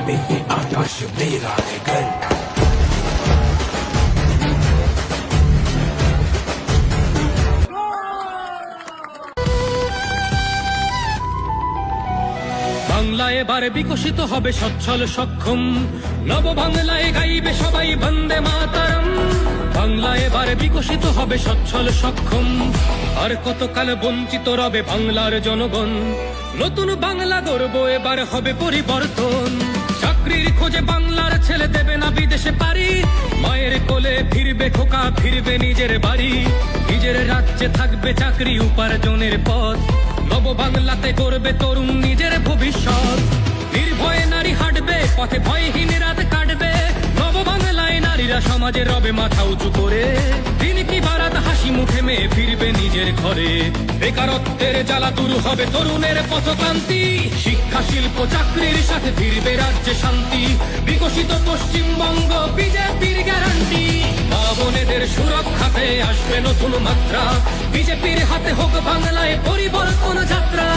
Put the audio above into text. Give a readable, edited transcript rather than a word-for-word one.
पे ये आकाश मेरा है घर। বাংলা এবার বিকশিত হবে সচ্ছল সক্ষম, নব বাংলায় গাইবে সবাই বন্দে মাতরম। বাংলা এবার বিকশিত হবে সচ্ছল সক্ষম, আর কতকাল বঞ্চিত রবে বাংলার জনগণ। নতুন বাংলা গর্ব এবার হবে পরিবর্তন। চাকরির খোঁজে বাংলার ছেলে দেবে না বিদেশে পারি, মায়ের কোলে ফিরবে খোকা ফিরবে নিজের বাড়ি। নিজের রাজ্যে থাকবে চাকরি উপার্জনের পথ, নব বাংলাতে করবে তরুণ নিজের ভবিষ্যৎ। নির্ভয়ে নারী হাঁটবে পথে, ভয়হীন রাত কাটবে। নব বাংলায় নারীরা সমাজে রবে মাথা উঁচু করে, দিন কি বারাত হাসি মুখে মেয়ে ফিরবে নিজের ঘরে। বেকারত্বের জ্বালা দূর হবে তরুণের পথক্রান্তি, শিক্ষা শিল্প চাকরির সাথে ফিরবে রাজ্যে শান্তি। বিকশিত পশ্চিমবঙ্গ বিজেপির গ্যারান্টি, মা বোনেদের সুরক্ষাতে আসবে নতুন মাত্রা। বিজেপির হাতে হোক বাংলায় পরিবর্তন যাত্রা।